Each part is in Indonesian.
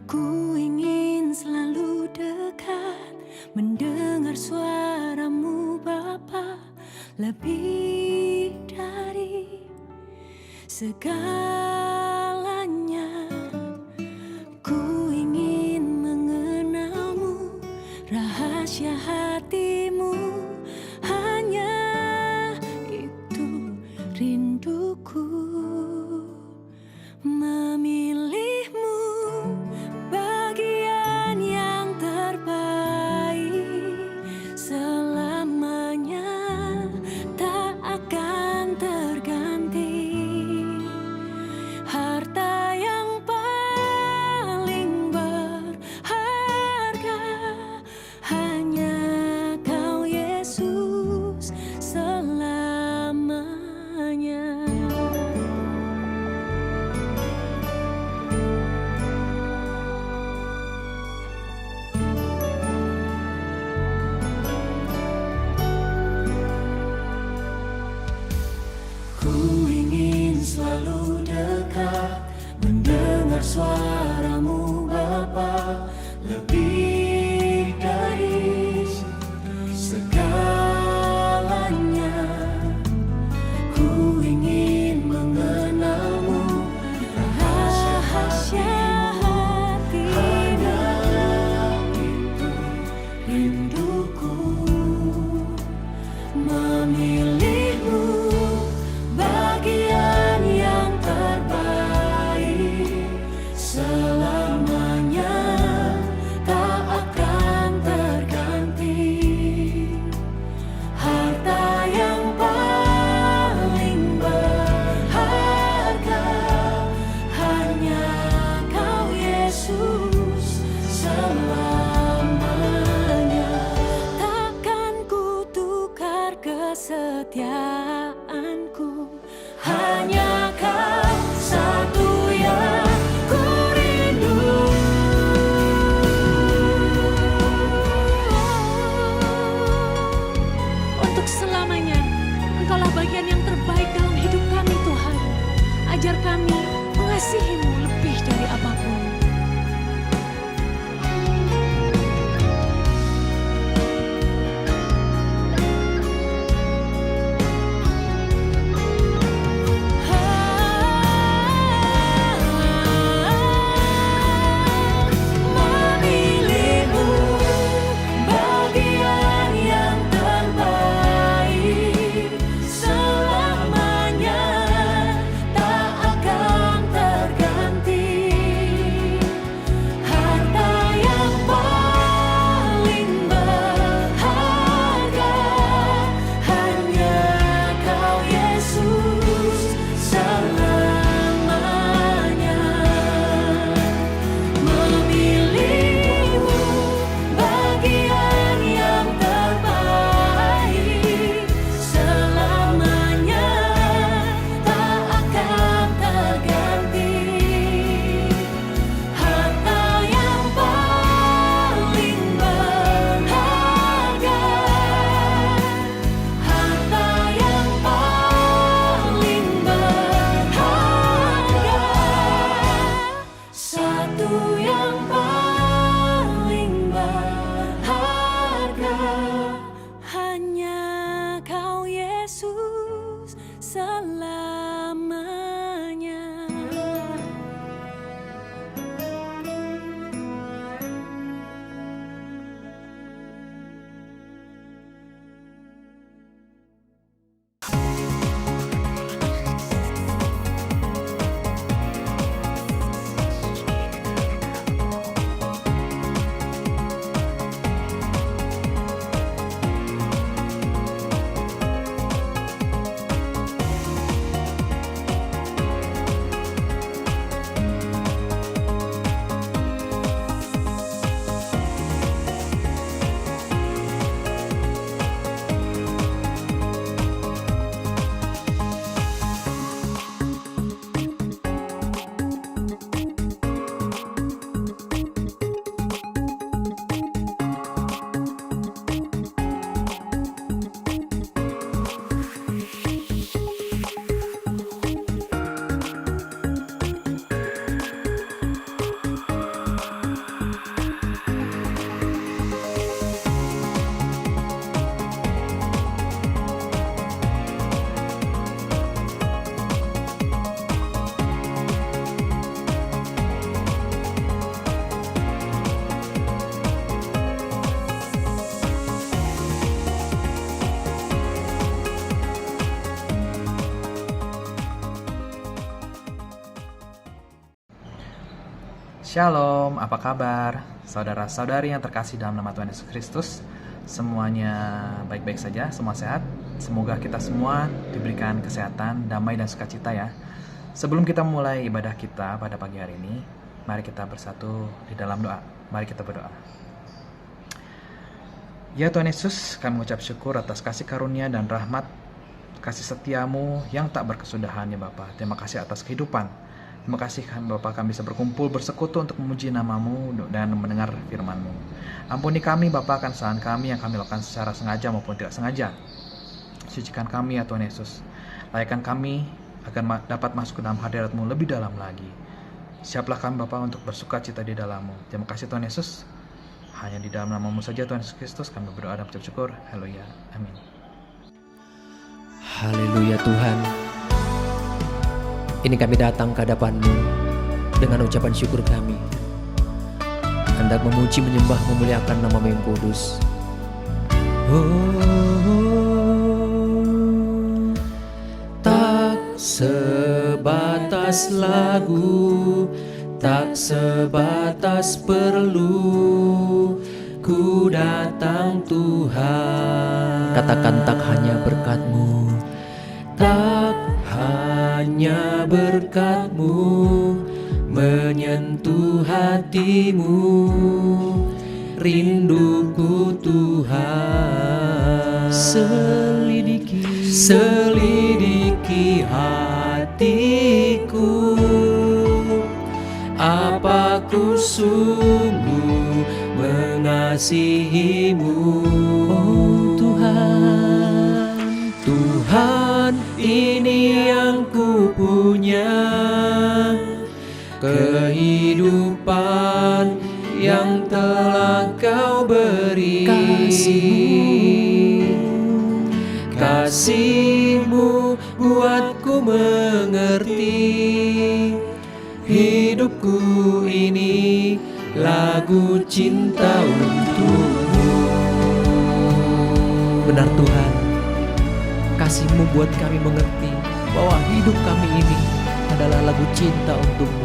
Ku ingin selalu dekat, mendengar suaramu Bapa, lebih dari segalanya. Ku ingin mengenalmu, rahasia hatimu, hanya itu rinduku. Memilihmu bagian yang terbaik, selamanya tak akan terganti. Shalom, apa kabar? Saudara-saudari yang terkasih dalam nama Tuhan Yesus Kristus, semuanya baik-baik saja, semua sehat. Semoga kita semua diberikan kesehatan, damai, dan sukacita ya. Sebelum kita mulai ibadah kita pada pagi hari ini, mari kita bersatu di dalam doa. Mari kita berdoa. Ya Tuhan Yesus, kami mengucap syukur atas kasih karunia dan rahmat, kasih setiamu yang tak berkesudahan ya Bapa. Terima kasih atas kehidupan. Terima kasih Bapak, kami bisa berkumpul bersekutu untuk memuji namamu dan mendengar firman-Mu. Ampuni kami Bapak akan kesalahan kami yang kami lakukan secara sengaja maupun tidak sengaja. Sucikan kami ya Tuhan Yesus. Layakkan kami agar dapat masuk ke dalam hadirat-Mu lebih dalam lagi. Siaplah kami Bapak untuk bersuka cita di dalam-Mu. Terima kasih Tuhan Yesus. Hanya di dalam nama-Mu saja Tuhan Yesus Kristus kami berdoa dan mengucap syukur. Haleluya. Amin. Haleluya Tuhan. Ini kami datang ke hadapan-Mu dengan ucapan syukur kami. Hendak memuji, menyembah, memuliakan nama-Mu yang kudus. Tak sebatas lagu, tak sebatas perlu, ku datang Tuhan. Katakan tak hanya berkat-Mu, tak hanya berkat-Mu menyentuh hatimu, rinduku Tuhan. Selidiki hatiku, apa ku sungguh mengasihimu. Oh Tuhan, Tuhan, ini yang ku punya, kehidupan yang telah Kau beri. Kasih-Mu buatku mengerti, hidupku ini lagu cinta untuk-Mu. Benar Tuhan, kasih-Mu buat kami mengerti bahwa hidup kami ini adalah lagu cinta untuk-Mu.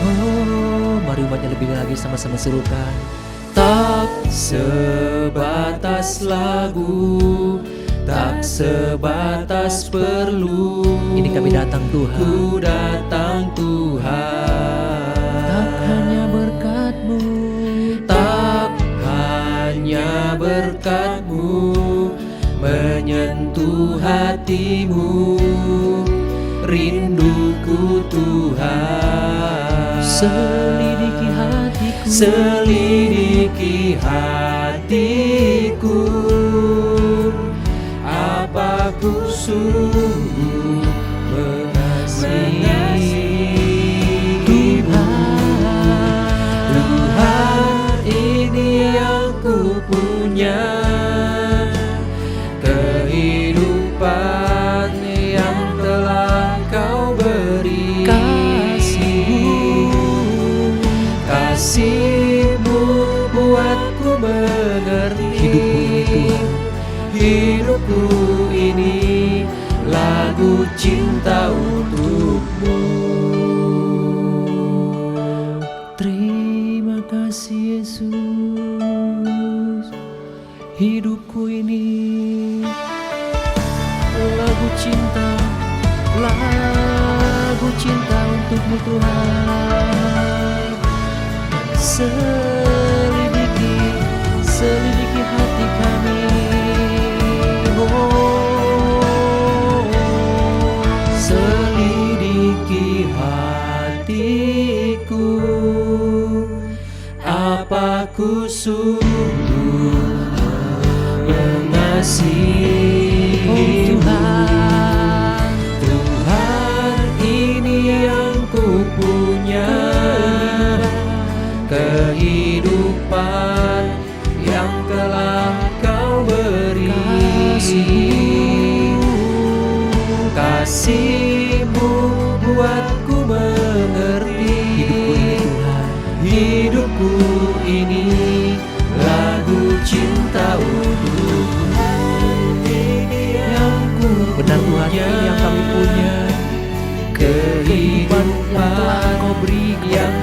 Oh, mari umatnya lebih lagi sama-sama serukan. Tak sebatas lagu, tak sebatas perlu, ini kami datang Tuhan. Ku datang Tuhan. Tak hanya berkat-Mu, tak hanya berkat-Mu menyentuh hatimu, rinduku Tuhan. Selidiki hatiku, selidiki hatiku, apa ku sungguh mengasihi Tuhan. Tuhan, ini yang ku punya, kehidupan yang telah Kau beri. Kasih-Mu buatku mengerti, hidupku ini lagu cinta untuk-Mu. Terima kasih Yesus, hidupku ini lagu cinta untuk-Mu Tuhan. Selidiki hati kami, oh, selidiki hatiku, apa ku sungguh mengasihi. Oh Tuhan, Tuhan, ini yang ku punya, kehidupan yang telah Kau beri. Kasih-Mu buatku mengerti, hidupku ini lagu cinta untuk-Mu. Benar Tuhan, ini yang kami punya, kehidupan yang telah Kau beri, yang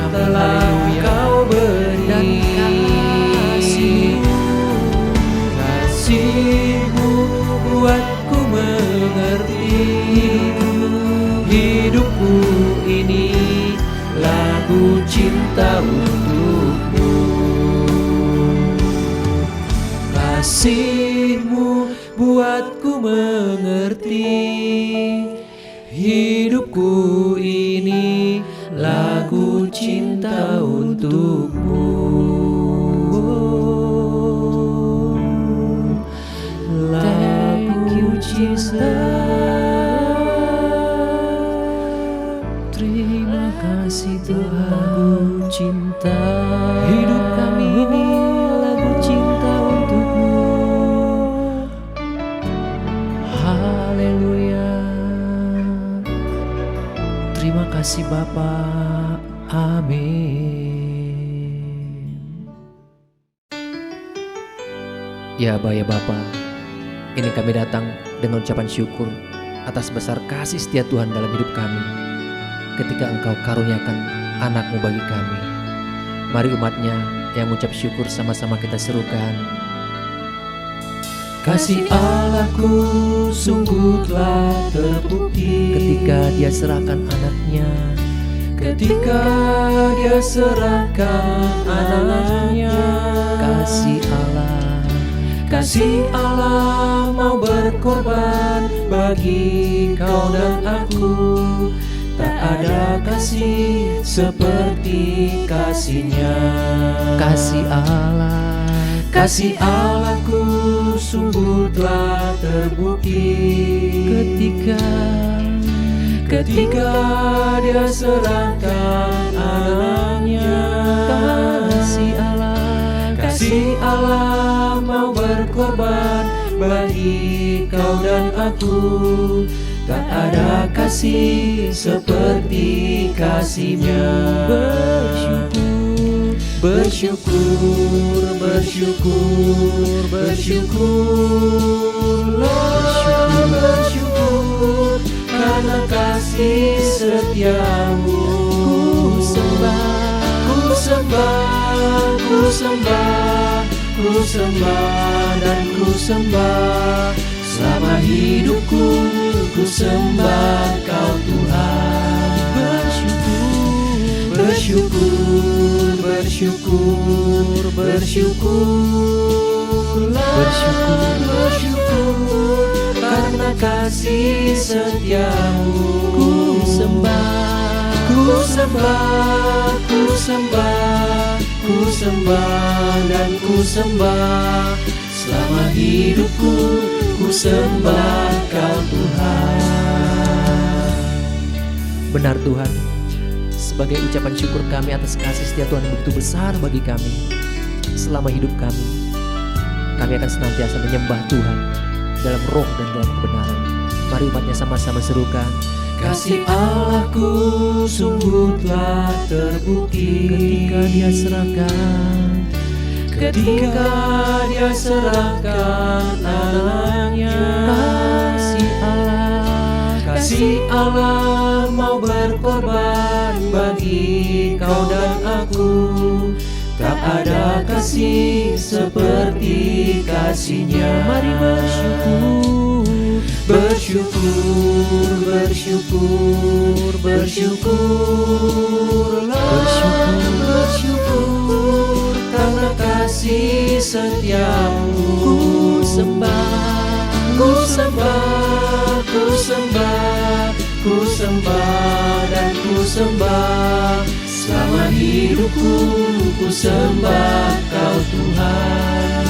untukmu. Lagu cinta, terima kasih Tuhan. Lagu cinta, hidup kami ini lagu cinta untukmu. Haleluya. Terima kasih Bapa. Amin. Ya Aba, ya Bapa, ini kami datang dengan ucapan syukur atas besar kasih setia Tuhan dalam hidup kami ketika Engkau karuniakan anak-Mu bagi kami. Mari umat-Nya yang mengucap syukur sama-sama kita serukan. Kasih Allahku sungguh telah terbukti ketika Dia serahkan anaknya. Ketika Dia serahkan anaknya. Kasih Allah mau berkorban bagi kau dan aku. Tak ada kasih seperti kasih-Nya. Kasih Allahku sungguh telah terbukti ketika Dia serahkan anaknya. Kasih Allah mau berkorban bagi kau dan aku. Tak ada kasih seperti kasih-Nya. Bersyukurlah, bersyukur karena kasih setiamu. Ku sembah dan ku sembah. Selama hidupku ku sembah Kau Tuhan. Bersyukur karena kasih setiamu. Ku sembah dan ku sembah. Selama hidupku ku sembah Kau Tuhan. Benar Tuhan, sebagai ucapan syukur kami atas kasih setia Tuhan yang begitu besar bagi kami. Selama hidup kami akan senantiasa menyembah Tuhan dalam roh dan dalam kebenaran. Mari umatnya sama-sama serukan. Kasih Allahku sungguh telah terbukti ketika Dia serahkan anaknya. Kasih Allah mau berkorban bagi kau dan aku. Tak ada kasih seperti kasih-Nya. Mari bersyukur karena kasih setiamu. Ku sembah dan ku sembah. Selama hidupku ku sembah Kau Tuhan.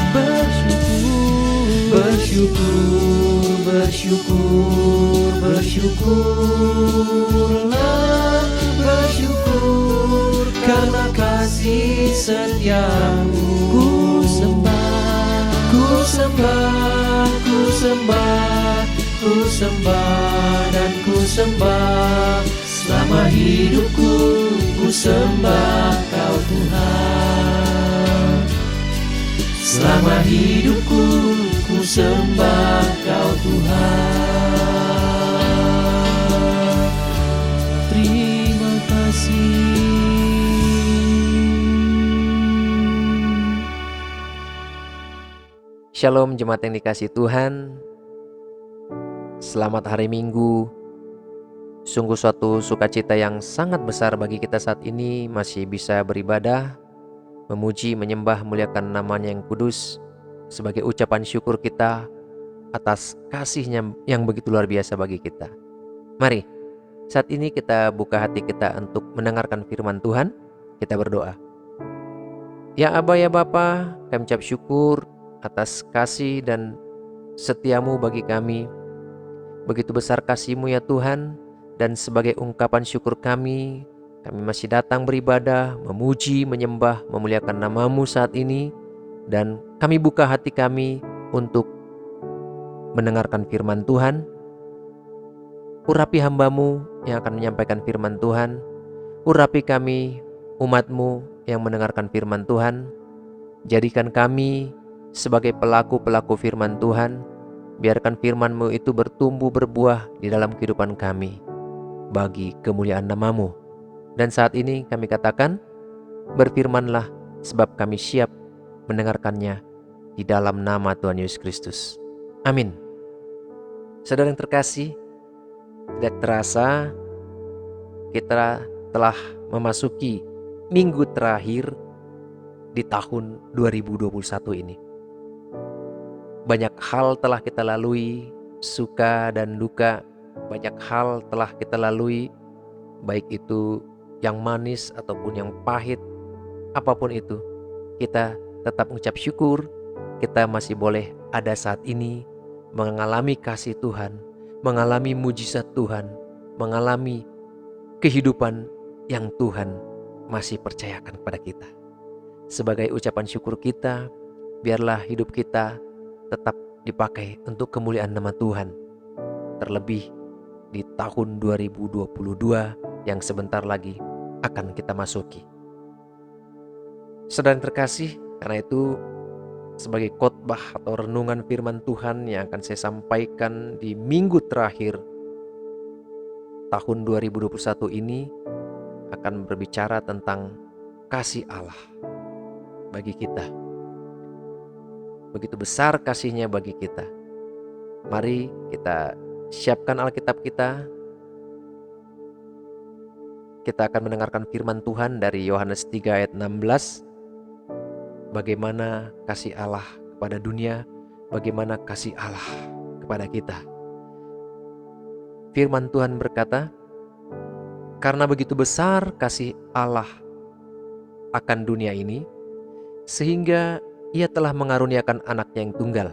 Bersyukur karena kasih setiamu. Ku sembah dan ku sembah. Selama hidupku ku sembah Kau Tuhan. Selama hidupku ku sembah Kau Tuhan. Terima kasih. Shalom jemaat yang dikasihi Tuhan. Selamat hari Minggu. Sungguh suatu sukacita yang sangat besar bagi kita saat ini masih bisa beribadah, memuji, menyembah, muliakan namanya yang kudus sebagai ucapan syukur kita atas kasih-Nya yang begitu luar biasa bagi kita. Mari, saat ini kita buka hati kita untuk mendengarkan firman Tuhan. Kita berdoa. Ya Aba ya Bapa, kami ucap syukur atas kasih dan setiamu bagi kami. Begitu besar kasih-Mu ya Tuhan, dan sebagai ungkapan syukur kami masih datang beribadah, memuji, menyembah, memuliakan nama-Mu saat ini. Dan kami buka hati kami untuk mendengarkan firman Tuhan. Urapi hamba-Mu yang akan menyampaikan firman Tuhan. Urapi kami umat-Mu yang mendengarkan firman Tuhan. Jadikan kami sebagai pelaku-pelaku firman Tuhan. Biarkan firman-Mu itu bertumbuh berbuah di dalam kehidupan kami bagi kemuliaan nama-Mu. Dan saat ini kami katakan, berfirmanlah sebab kami siap mendengarkannya di dalam nama Tuhan Yesus Kristus. Amin. Saudara yang terkasih, tidak terasa kita telah memasuki minggu terakhir di tahun 2021 ini. Banyak hal telah kita lalui, suka dan duka. Banyak hal telah kita lalui, baik itu yang manis ataupun yang pahit. Apapun itu, kita tetap mengucap syukur. Kita masih boleh ada saat ini, mengalami kasih Tuhan, mengalami mujizat Tuhan, mengalami kehidupan yang Tuhan masih percayakan kepada kita. Sebagai ucapan syukur kita, biarlah hidup kita tetap dipakai untuk kemuliaan nama Tuhan. Terlebih di tahun 2022 yang sebentar lagi akan kita masuki. Saudara yang terkasih, karena itu sebagai khotbah atau renungan firman Tuhan yang akan saya sampaikan di minggu terakhir tahun 2021 ini akan berbicara tentang kasih Allah bagi kita. Begitu besar kasih-Nya bagi kita. Mari kita siapkan Alkitab kita. Kita akan mendengarkan firman Tuhan dari Yohanes 3 ayat 16. Bagaimana kasih Allah kepada dunia, bagaimana kasih Allah kepada kita. Firman Tuhan berkata, karena begitu besar kasih Allah akan dunia ini, sehingga Ia telah mengaruniakan anaknya yang tunggal,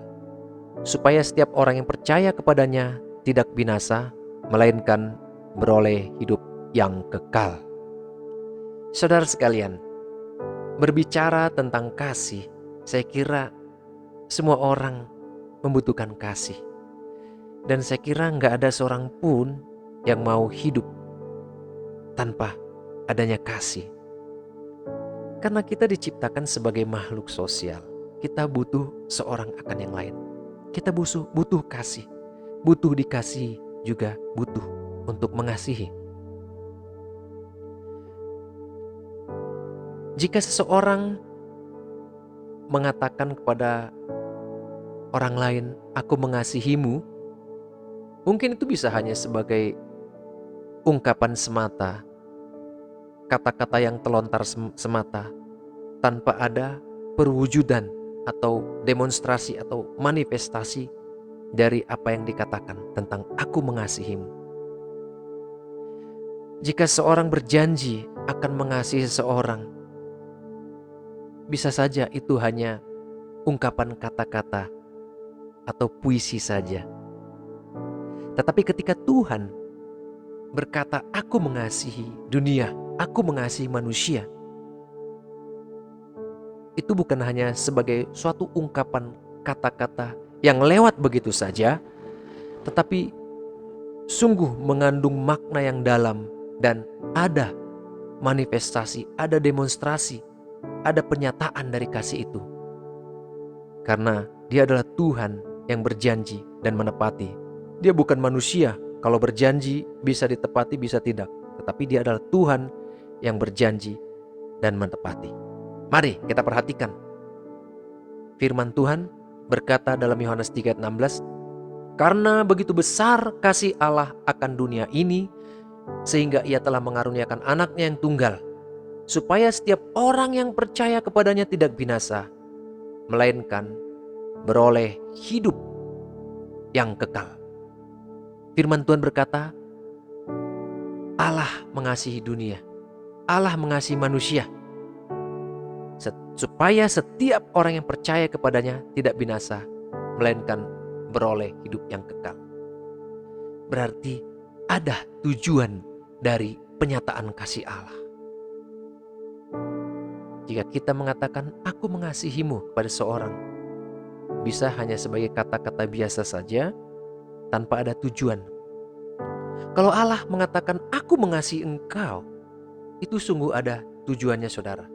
supaya setiap orang yang percaya kepadanya tidak binasa, melainkan beroleh hidup yang kekal. Saudara sekalian, berbicara tentang kasih, saya kira semua orang membutuhkan kasih. Dan saya kira gak ada seorang pun yang mau hidup tanpa adanya kasih. Karena kita diciptakan sebagai makhluk sosial. Kita butuh seorang akan yang lain. Kita butuh kasih. Butuh dikasih, juga butuh untuk mengasihi. Jika seseorang mengatakan kepada orang lain, aku mengasihimu, mungkin itu bisa hanya sebagai ungkapan semata, kata-kata yang telontar semata, tanpa ada perwujudan atau demonstrasi atau manifestasi dari apa yang dikatakan tentang aku mengasihimu. Jika seorang berjanji akan mengasihi seseorang, bisa saja itu hanya ungkapan kata-kata atau puisi saja. Tetapi ketika Tuhan berkata, aku mengasihi dunia, aku mengasihi manusia, itu bukan hanya sebagai suatu ungkapan kata-kata yang lewat begitu saja, tetapi sungguh mengandung makna yang dalam dan ada manifestasi, ada demonstrasi, ada penyataan dari kasih itu. Karena Dia adalah Tuhan yang berjanji dan menepati. Dia bukan manusia, kalau berjanji bisa ditepati bisa tidak. Tetapi Dia adalah Tuhan yang berjanji dan menepati. Mari kita perhatikan. Firman Tuhan berkata dalam Yohanes 3 ayat 16, karena begitu besar kasih Allah akan dunia ini, sehingga Ia telah mengaruniakan anaknya yang tunggal, supaya setiap orang yang percaya kepadanya tidak binasa, melainkan beroleh hidup yang kekal. Firman Tuhan berkata, Allah mengasihi dunia, Allah mengasihi manusia. supaya setiap orang yang percaya kepadanya tidak binasa, melainkan beroleh hidup yang kekal. Berarti ada tujuan dari penyataan kasih Allah. Jika kita mengatakan aku mengasihimu kepada seorang, bisa hanya sebagai kata-kata biasa saja tanpa ada tujuan. Kalau Allah mengatakan aku mengasihi engkau, itu sungguh ada tujuannya, saudara.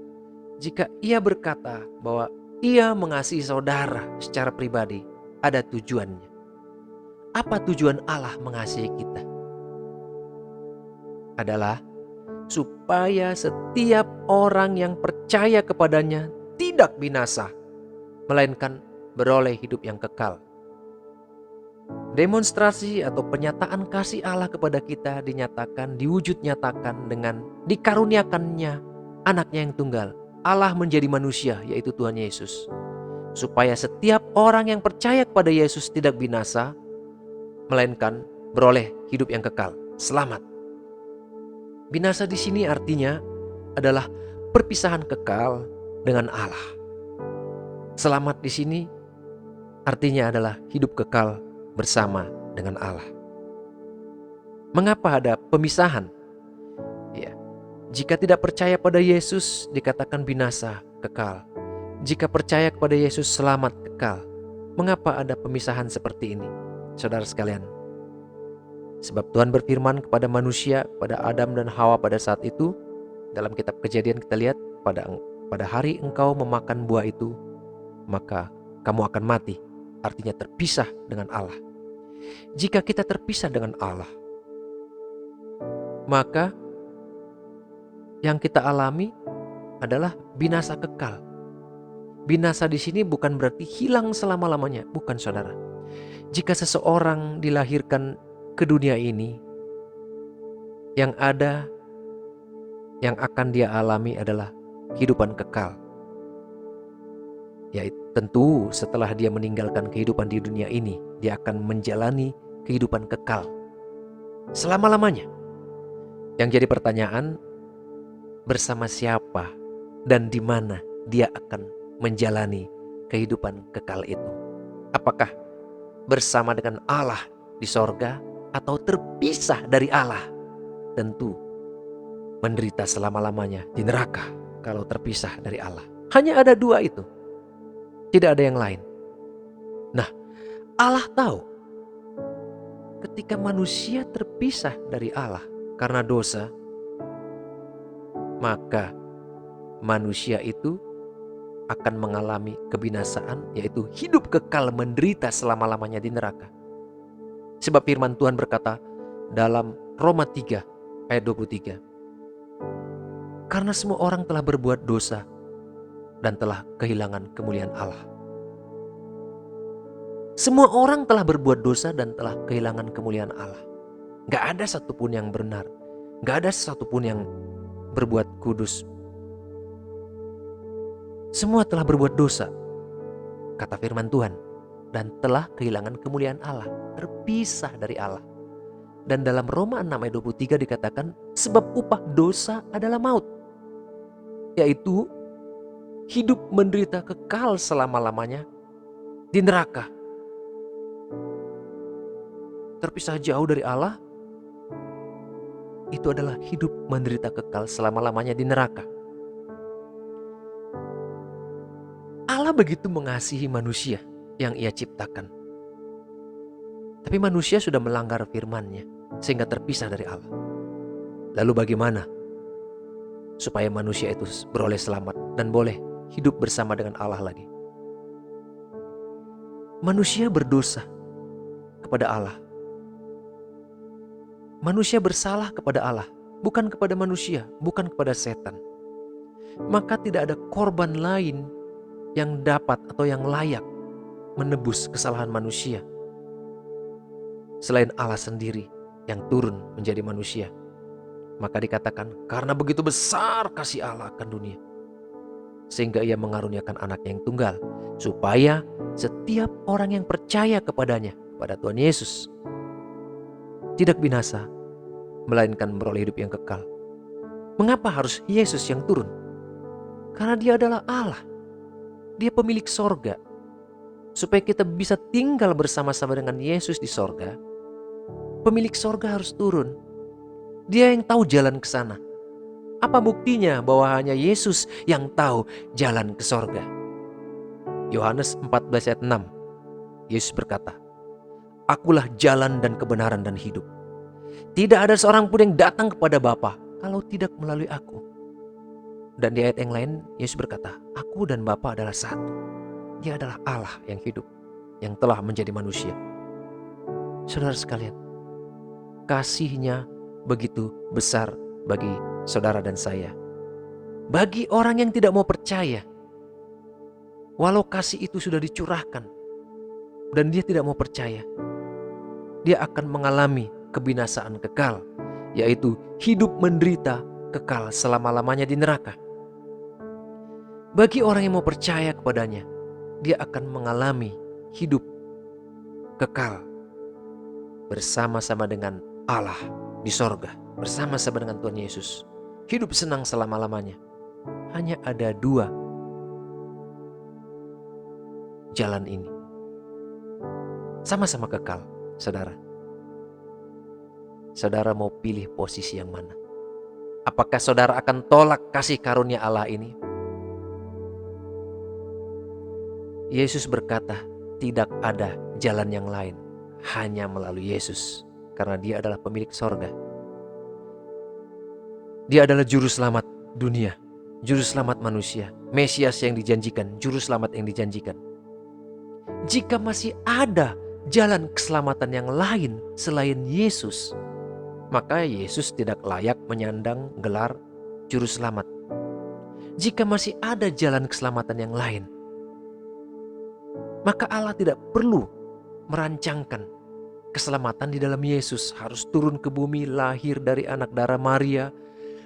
Jika ia berkata bahwa ia mengasihi saudara secara pribadi, ada tujuannya. Apa tujuan Allah mengasihi kita? Adalah supaya setiap orang yang percaya kepadanya tidak binasa, melainkan beroleh hidup yang kekal. Demonstrasi atau penyataan kasih Allah kepada kita diwujud nyatakan dengan dikaruniakannya anaknya yang tunggal. Allah menjadi manusia, yaitu Tuhan Yesus. Supaya setiap orang yang percaya kepada Yesus tidak binasa, melainkan beroleh hidup yang kekal, selamat. Binasa di sini artinya adalah perpisahan kekal dengan Allah. Selamat di sini artinya adalah hidup kekal bersama dengan Allah. Mengapa ada pemisahan? Ya, jika tidak percaya pada Yesus dikatakan binasa kekal. Jika percaya kepada Yesus selamat kekal. Mengapa ada pemisahan seperti ini, saudara sekalian? Sebab Tuhan berfirman kepada manusia, pada Adam dan Hawa pada saat itu, dalam kitab Kejadian kita lihat, pada hari engkau memakan buah itu, maka kamu akan mati. Artinya terpisah dengan Allah. Jika kita terpisah dengan Allah, maka yang kita alami adalah binasa kekal. Binasa di sini bukan berarti hilang selama-lamanya, bukan, saudara. Jika seseorang dilahirkan ke dunia ini, yang ada, yang akan dia alami adalah kehidupan kekal. Yaitu tentu setelah dia meninggalkan kehidupan di dunia ini, dia akan menjalani kehidupan kekal selama-lamanya. Yang jadi pertanyaan, bersama siapa dan di mana dia akan menjalani kehidupan kekal itu? Apakah bersama dengan Allah di sorga atau terpisah dari Allah? Tentu menderita selama-lamanya di neraka kalau terpisah dari Allah. Hanya ada dua itu. Tidak ada yang lain. Nah, Allah tahu ketika manusia terpisah dari Allah karena dosa, maka manusia itu akan mengalami kebinasaan, yaitu hidup kekal menderita selama-lamanya di neraka. Sebab firman Tuhan berkata dalam Roma 3 ayat 23, karena semua orang telah berbuat dosa dan telah kehilangan kemuliaan Allah. Semua orang telah berbuat dosa dan telah kehilangan kemuliaan Allah. Gak ada satupun yang benar. Gak ada satupun yang berbuat kudus. Semua telah berbuat dosa, kata firman Tuhan, dan telah kehilangan kemuliaan Allah, terpisah dari Allah. Dan dalam Roma 6 ayat 23 dikatakan, sebab upah dosa adalah maut, yaitu hidup menderita kekal selama-lamanya di neraka. Terpisah jauh dari Allah, itu adalah hidup menderita kekal selama-lamanya di neraka. Allah begitu mengasihi manusia yang ia ciptakan. Tapi manusia sudah melanggar firman-Nya sehingga terpisah dari Allah. Lalu bagaimana supaya manusia itu beroleh selamat dan boleh hidup bersama dengan Allah lagi? Manusia berdosa kepada Allah. Manusia bersalah kepada Allah, bukan kepada manusia, bukan kepada setan. Maka tidak ada korban lain yang dapat atau yang layak menebus kesalahan manusia selain Allah sendiri yang turun menjadi manusia. Maka dikatakan karena begitu besar kasih Allah akan dunia, sehingga ia mengaruniakan anaknya yang tunggal, supaya setiap orang yang percaya kepadanya, kepada Tuhan Yesus, tidak binasa, melainkan beroleh hidup yang kekal. Mengapa harus Yesus yang turun? Karena dia adalah Allah. Dia pemilik sorga. Supaya kita bisa tinggal bersama-sama dengan Yesus di sorga, pemilik sorga harus turun. Dia yang tahu jalan ke sana. Apa buktinya bahwa hanya Yesus yang tahu jalan ke sorga? Yohanes 14 ayat 6. Yesus berkata, "Akulah jalan dan kebenaran dan hidup. Tidak ada seorang pun yang datang kepada Bapa kalau tidak melalui aku." Dan di ayat yang lain Yesus berkata, "Aku dan Bapa adalah satu." Dia adalah Allah yang hidup, yang telah menjadi manusia. Saudara sekalian, kasih-Nya begitu besar bagi saudara dan saya. Bagi orang yang tidak mau percaya, walau kasih itu sudah dicurahkan dan dia tidak mau percaya, dia akan mengalami kebinasaan kekal, yaitu hidup menderita kekal selama-lamanya di neraka. Bagi orang yang mau percaya kepadanya, dia akan mengalami hidup kekal bersama-sama dengan Allah di sorga, bersama-sama dengan Tuhan Yesus. Hidup senang selama-lamanya. Hanya ada dua jalan ini. Sama-sama kekal, saudara. Saudara mau pilih posisi yang mana? Apakah saudara akan tolak kasih karunia Allah ini? Yesus berkata, tidak ada jalan yang lain, hanya melalui Yesus. Karena dia adalah pemilik sorga. Dia adalah juru selamat dunia, juru selamat manusia, Mesias yang dijanjikan, juru selamat yang dijanjikan. Jika masih ada jalan keselamatan yang lain selain Yesus, maka Yesus tidak layak menyandang gelar juru selamat. Jika masih ada jalan keselamatan yang lain, maka Allah tidak perlu merancangkan keselamatan di dalam Yesus. Harus turun ke bumi, lahir dari anak darah Maria,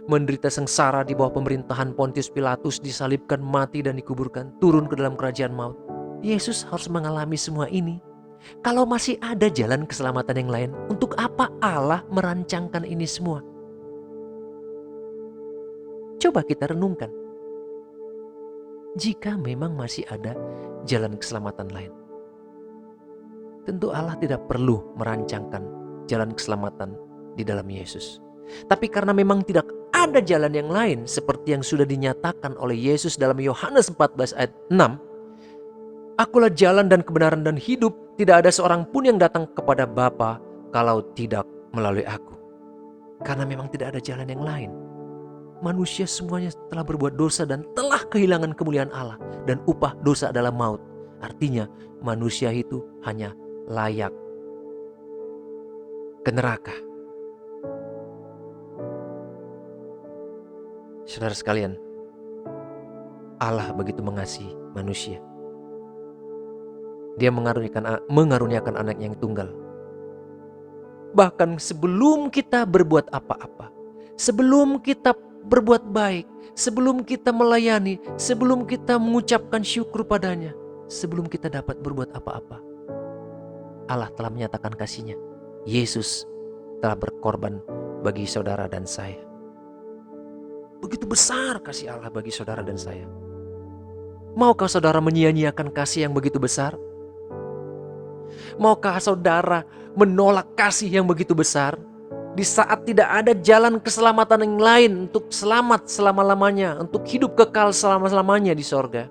menderita sengsara di bawah pemerintahan Pontius Pilatus, disalibkan, mati dan dikuburkan, turun ke dalam kerajaan maut. Yesus harus mengalami semua ini. Kalau masih ada jalan keselamatan yang lain, untuk apa Allah merancangkan ini semua? Coba kita renungkan. Jika memang masih ada jalan keselamatan lain, tentu Allah tidak perlu merancangkan jalan keselamatan di dalam Yesus. Tapi karena memang tidak ada jalan yang lain seperti yang sudah dinyatakan oleh Yesus dalam Yohanes 14 ayat 6, "Akulah jalan dan kebenaran dan hidup, tidak ada seorang pun yang datang kepada Bapa kalau tidak melalui aku." Karena memang tidak ada jalan yang lain. Manusia semuanya telah berbuat dosa dan telah kehilangan kemuliaan Allah, dan upah dosa adalah maut. Artinya manusia itu hanya layak ke neraka. Saudara sekalian, Allah begitu mengasihi manusia. Dia mengaruniakan anak yang tunggal. Bahkan sebelum kita berbuat apa-apa, sebelum kita berbuat baik, sebelum kita melayani, sebelum kita mengucapkan syukur padanya, sebelum kita dapat berbuat apa-apa, Allah telah menyatakan kasih-Nya. Yesus telah berkorban bagi saudara dan saya. Begitu besar kasih Allah bagi saudara dan saya. Maukah saudara menyia-nyiakan kasih yang begitu besar? Maukah saudara menolak kasih yang begitu besar? Di saat tidak ada jalan keselamatan yang lain untuk selamat selama-lamanya, untuk hidup kekal selama-lamanya di sorga.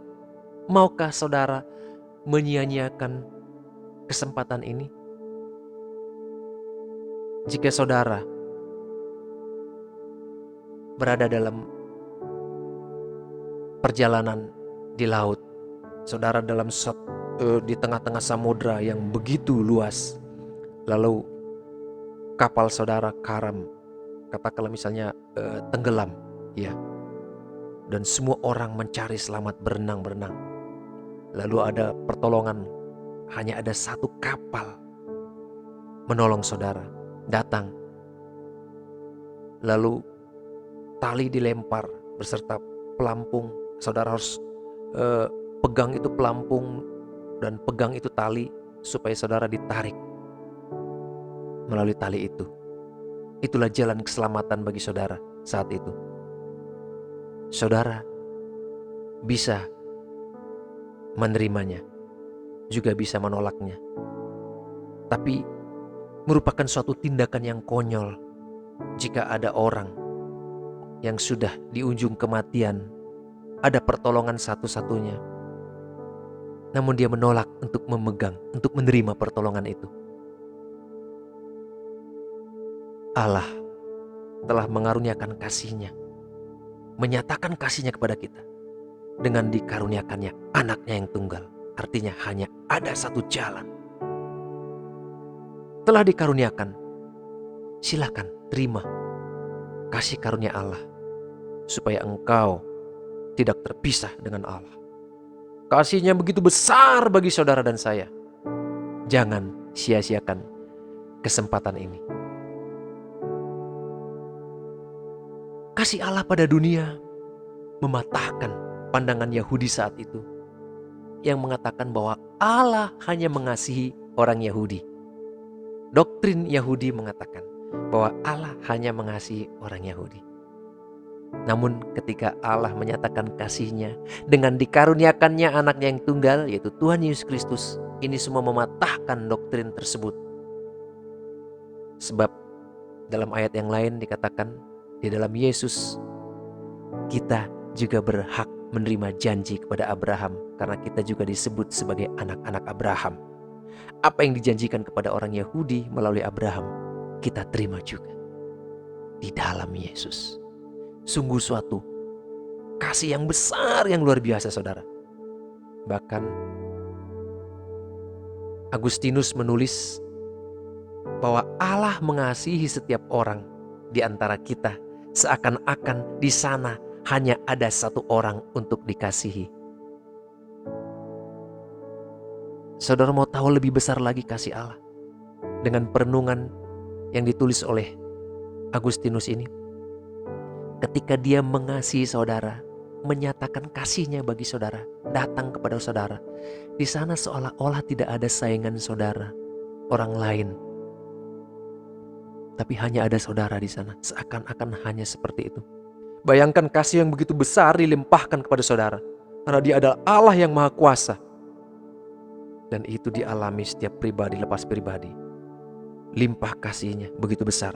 Maukah saudara menyia-nyiakan kesempatan ini? Jika saudara berada dalam perjalanan di laut, saudara di tengah-tengah samudra yang begitu luas, lalu kapal saudara karam, katakanlah misalnya tenggelam, ya, dan semua orang mencari selamat, berenang. Lalu ada pertolongan, hanya ada satu kapal menolong saudara datang. Lalu tali dilempar beserta pelampung, saudara harus pegang itu pelampung dan pegang itu tali supaya saudara ditarik melalui tali itu. Itulah jalan keselamatan bagi saudara saat itu. Saudara bisa menerimanya, juga bisa menolaknya. Tapi merupakan suatu tindakan yang konyol jika ada orang yang sudah di ujung kematian, ada pertolongan satu-satunya, namun dia menolak untuk memegang, untuk menerima pertolongan itu. Allah telah mengaruniakan kasih-Nya, menyatakan kasih-Nya kepada kita dengan dikaruniakannya anaknya yang tunggal. Artinya hanya ada satu jalan. Telah dikaruniakan, silakan terima kasih karunia Allah, supaya engkau tidak terpisah dengan Allah. Kasih-Nya begitu besar bagi saudara dan saya. Jangan sia-siakan kesempatan ini. Kasih Allah pada dunia mematahkan pandangan Yahudi saat itu, yang mengatakan bahwa Allah hanya mengasihi orang Yahudi. Doktrin Yahudi mengatakan bahwa Allah hanya mengasihi orang Yahudi. Namun ketika Allah menyatakan kasih-Nya dengan dikaruniakannya anaknya yang tunggal, yaitu Tuhan Yesus Kristus, ini semua mematahkan doktrin tersebut. Sebab dalam ayat yang lain dikatakan, di dalam Yesus kita juga berhak menerima janji kepada Abraham, karena kita juga disebut sebagai anak-anak Abraham. Apa yang dijanjikan kepada orang Yahudi melalui Abraham, kita terima juga di dalam Yesus. Sungguh suatu kasih yang besar, yang luar biasa, saudara. Bahkan Agustinus menulis bahwa Allah mengasihi setiap orang di antara kita seakan-akan di sana hanya ada satu orang untuk dikasihi. Saudara mau tahu lebih besar lagi kasih Allah dengan perenungan yang ditulis oleh Agustinus ini? Ketika dia mengasihi saudara, menyatakan kasih-Nya bagi saudara, datang kepada saudara, di sana seolah-olah tidak ada saingan saudara, orang lain. Tapi hanya ada saudara di sana, seakan-akan hanya seperti itu. Bayangkan kasih yang begitu besar dilimpahkan kepada saudara, karena Dia adalah Allah yang Maha Kuasa. Dan itu dialami setiap pribadi lepas pribadi. Limpah kasih-Nya begitu besar.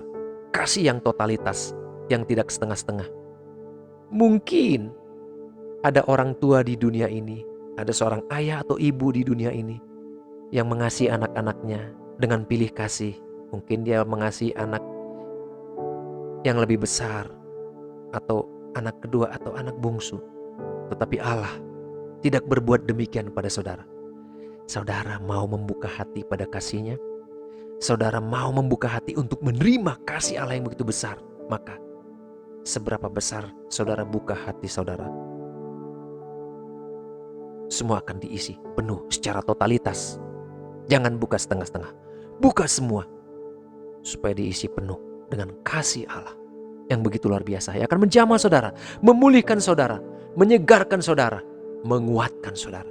Kasih yang totalitas, yang tidak setengah-setengah. Mungkin ada orang tua di dunia ini, ada seorang ayah atau ibu di dunia ini yang mengasihi anak-anaknya dengan pilih kasih. Mungkin dia mengasihi anak yang lebih besar, atau anak kedua, atau anak bungsu. Tetapi Allah tidak berbuat demikian pada saudara. Saudara mau membuka hati pada kasih-Nya, saudara mau membuka hati untuk menerima kasih Allah yang begitu besar, maka seberapa besar saudara buka hati saudara, semua akan diisi penuh secara totalitas. Jangan buka setengah-setengah, buka semua, supaya diisi penuh dengan kasih Allah yang begitu luar biasa, yang akan menjamah saudara, memulihkan saudara, menyegarkan saudara, menguatkan saudara.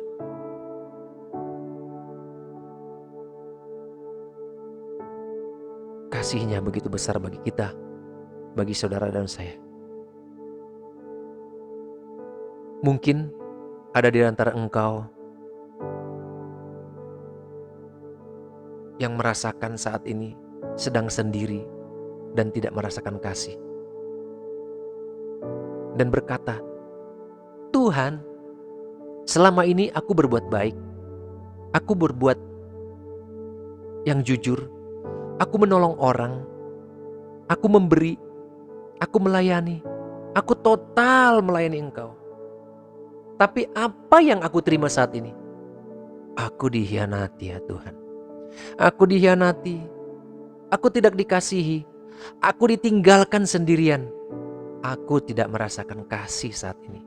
Kasih-Nya begitu besar bagi kita, bagi saudara dan saya. Mungkin ada di antara engkau yang merasakan saat ini sedang sendiri dan tidak merasakan kasih, dan berkata, Tuhan, selama ini aku berbuat baik, aku berbuat yang jujur, aku menolong orang, aku memberi, aku melayani, aku total melayani Engkau. Tapi apa yang aku terima saat ini? Aku dikhianati ya Tuhan. Aku dikhianati, aku tidak dikasihi, aku ditinggalkan sendirian. Aku tidak merasakan kasih saat ini.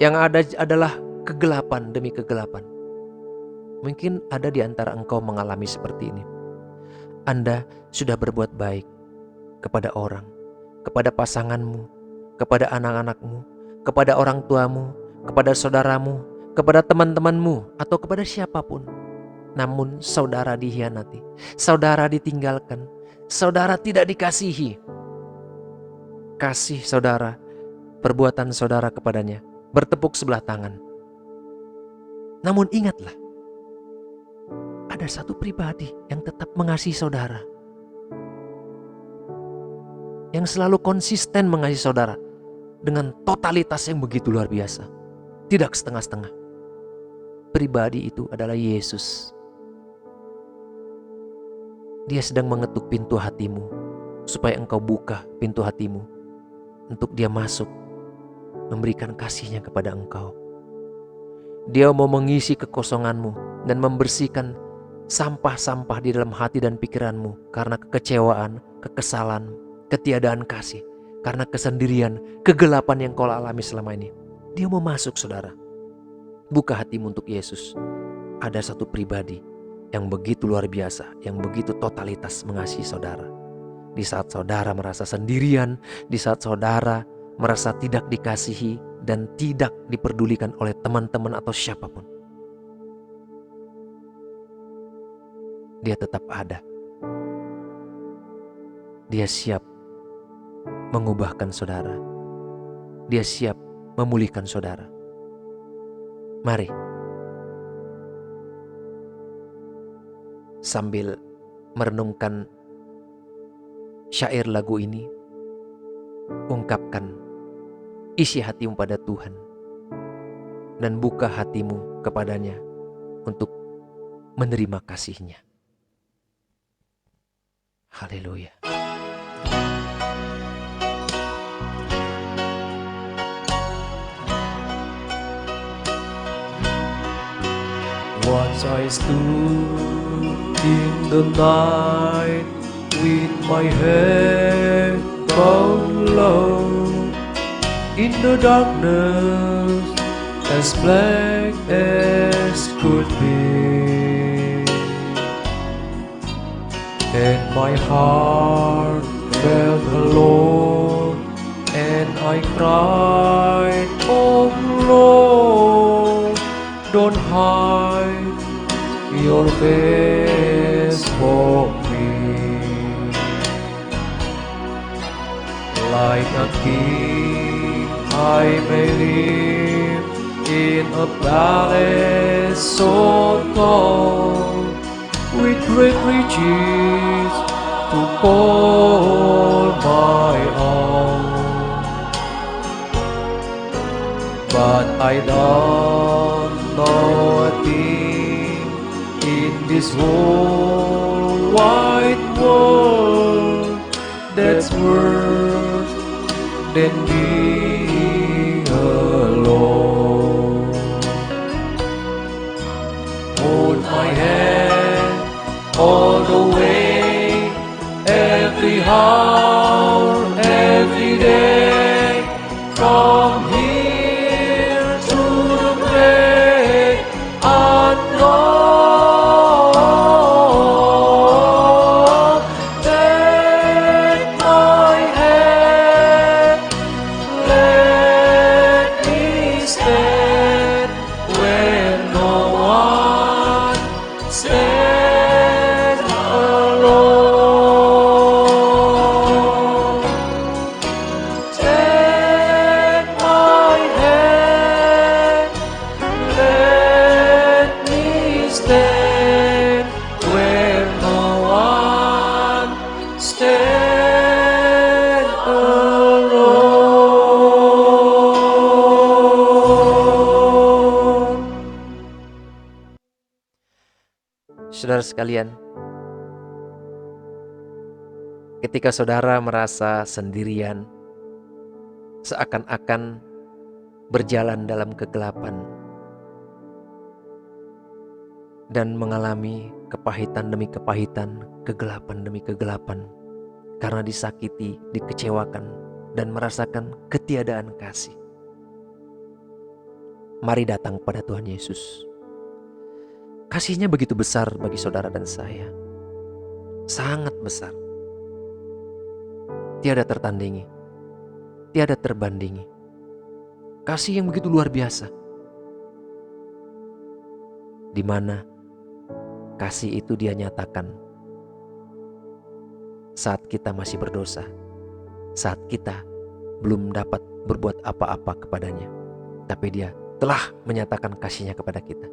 Yang ada adalah kegelapan demi kegelapan. Mungkin ada di antara engkau mengalami seperti ini. Anda sudah berbuat baik kepada orang, kepada pasanganmu, kepada anak-anakmu, kepada orang tuamu, kepada saudaramu, kepada teman-temanmu, atau kepada siapapun. Namun saudara dikhianati, saudara ditinggalkan, saudara tidak dikasihi. Kasih saudara, perbuatan saudara kepadanya bertepuk sebelah tangan. Namun ingatlah, ada satu pribadi yang tetap mengasihi saudara, yang selalu konsisten mengasihi saudara dengan totalitas yang begitu luar biasa, tidak setengah-setengah. Pribadi itu adalah Yesus. Dia sedang mengetuk pintu hatimu, supaya engkau buka pintu hatimu untuk dia masuk, memberikan kasihnya kepada engkau. Dia mau mengisi kekosonganmu dan membersihkan sampah-sampah di dalam hati dan pikiranmu karena kekecewaan, kekesalan, ketiadaan kasih, karena kesendirian, kegelapan yang kau alami selama ini. Dia mau masuk, saudara. Buka hatimu untuk Yesus. Ada satu pribadi yang begitu luar biasa, yang begitu totalitas mengasihi saudara. Di saat saudara merasa sendirian, di saat saudara merasa tidak dikasihi dan tidak diperdulikan oleh teman-teman atau siapapun, dia tetap ada. Dia siap mengubahkan saudara. Dia siap memulihkan saudara. Mari, sambil merenungkan syair lagu ini, ungkapkan isi hatimu pada Tuhan dan buka hatimu kepadanya untuk menerima kasih-Nya. Haleluya. Once I stood in the night with my head bowed low, in the darkness as black as could be, and my heart felt alone, and I cried, "Oh Lord, don't hide your face for me." Like a king I may live in a palace so tall, with great riches to call my own. But I don't know a thing in this whole wide world that's worse than being alone. Hold my hand all the way, every hour, every day, from here to the great unknown. Take my hand, let me stand where no one stands alone. Take my hand, let me stand where no one stands alone. Saudara sekalian, ketika saudara merasa sendirian, seakan-akan berjalan dalam kegelapan dan mengalami kepahitan demi kepahitan, kegelapan demi kegelapan, karena disakiti, dikecewakan, dan merasakan ketiadaan kasih, mari datang pada Tuhan Yesus. Kasih-Nya begitu besar bagi saudara dan saya, sangat besar, tiada tertandingi, tiada terbandingi. Kasih yang begitu luar biasa, di mana kasih itu Dia nyatakan saat kita masih berdosa, saat kita belum dapat berbuat apa-apa kepadanya. tapi Dia telah menyatakan kasih-Nya kepada kita.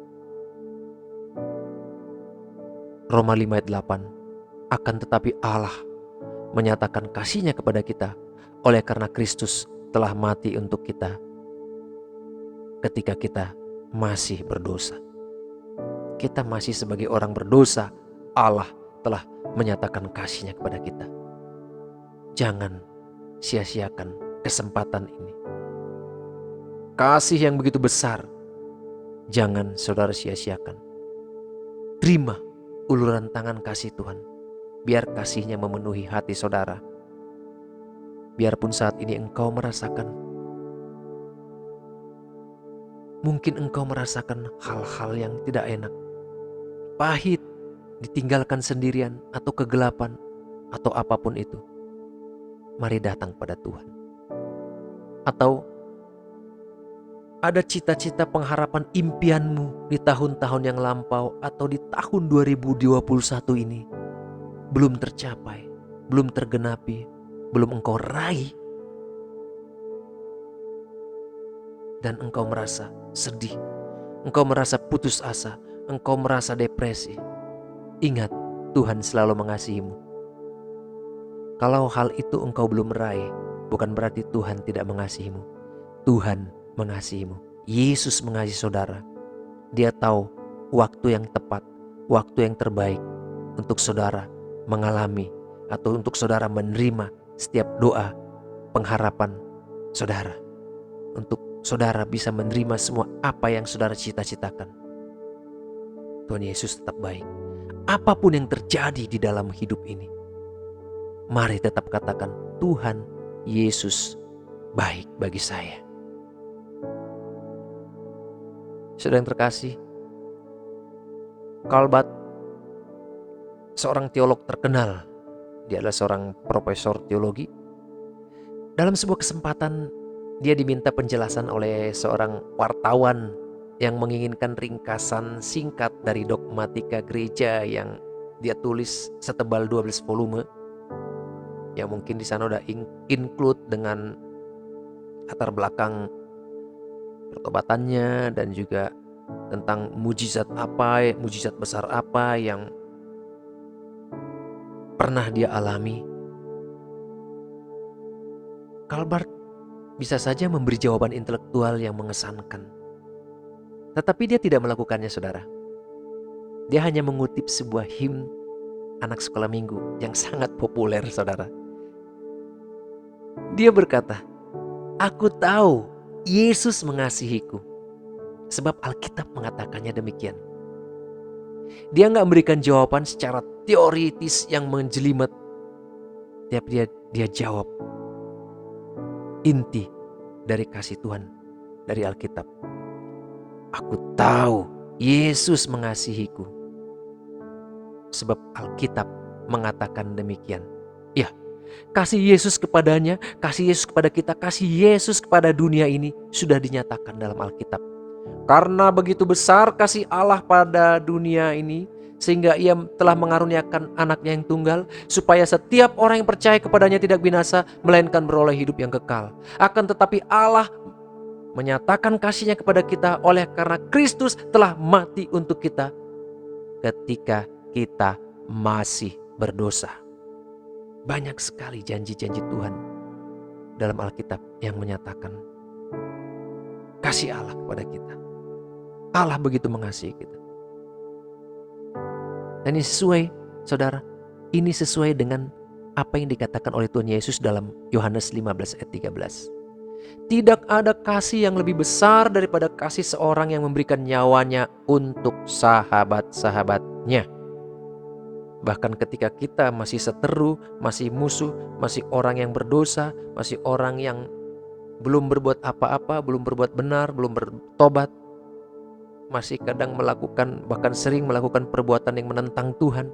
Roma 5 ayat 8, akan tetapi Allah menyatakan kasih-Nya kepada kita oleh karena Kristus telah mati untuk kita ketika kita masih berdosa. Kita masih sebagai orang berdosa, Allah telah menyatakan kasih-Nya kepada kita. Jangan sia-siakan kesempatan ini. Kasih yang begitu besar, jangan saudara sia-siakan. Terima uluran tangan kasih Tuhan. Biar kasih-Nya memenuhi hati saudara. Biarpun saat ini engkau merasakan, mungkin engkau merasakan hal-hal yang tidak enak, pahit, ditinggalkan sendirian, atau kegelapan, atau apapun itu. Mari datang pada Tuhan. Atau ada cita-cita, pengharapan, impianmu di tahun-tahun yang lampau atau di tahun 2021 ini belum tercapai, belum tergenapi, belum engkau raih, dan engkau merasa sedih, engkau merasa putus asa, engkau merasa depresi. Ingat, Tuhan selalu mengasihimu. Kalau hal itu engkau belum meraih, bukan berarti Tuhan tidak mengasihimu. Tuhan mengasihimu. Yesus mengasihi saudara. Dia tahu waktu yang tepat, waktu yang terbaik untuk saudara mengalami atau untuk saudara menerima setiap doa, pengharapan saudara. Untuk saudara bisa menerima semua apa yang saudara cita-citakan. Tuhan Yesus tetap baik. Apapun yang terjadi di dalam hidup ini, mari tetap katakan, Tuhan Yesus baik bagi saya. Saudara yang terkasih, Karl Barth, seorang teolog terkenal, dia adalah seorang profesor teologi. Dalam sebuah kesempatan, dia diminta penjelasan oleh seorang wartawan yang menginginkan ringkasan singkat dari dogmatika gereja yang dia tulis setebal 12 volume. Yang mungkin di sana udah include dengan latar belakang pertobatannya dan juga tentang mujizat apa, mujizat besar apa yang pernah dia alami. Karl Barth bisa saja memberi jawaban intelektual yang mengesankan. Tetapi dia tidak melakukannya, saudara. Dia hanya mengutip sebuah himne anak sekolah minggu yang sangat populer, saudara. Dia berkata, aku tahu Yesus mengasihiku, sebab Alkitab mengatakannya demikian. Dia gak memberikan jawaban secara teoritis yang menjelimet. Tapi dia jawab inti dari kasih Tuhan dari Alkitab. Aku tahu Yesus mengasihiku, sebab Alkitab mengatakan demikian. Ya, kasih Yesus kepadanya, kasih Yesus kepada kita, kasih Yesus kepada dunia ini sudah dinyatakan dalam Alkitab. Karena begitu besar kasih Allah pada dunia ini, sehingga Ia telah mengaruniakan anaknya yang tunggal, supaya setiap orang yang percaya kepadanya tidak binasa, melainkan beroleh hidup yang kekal. Akan tetapi Allah menyatakan kasih-Nya kepada kita oleh karena Kristus telah mati untuk kita ketika kita masih berdosa. Banyak sekali janji-janji Tuhan dalam Alkitab yang menyatakan kasih Allah kepada kita. Allah begitu mengasihi kita. Dan ini sesuai, saudara, ini sesuai dengan apa yang dikatakan oleh Tuhan Yesus dalam Yohanes 15 ayat 13. Tidak ada kasih yang lebih besar daripada kasih seorang yang memberikan nyawanya untuk sahabat-sahabatnya. Bahkan ketika kita masih seteru, masih musuh, masih orang yang berdosa, masih orang yang belum berbuat apa-apa, belum berbuat benar, belum bertobat, masih kadang melakukan, bahkan sering melakukan perbuatan yang menentang Tuhan.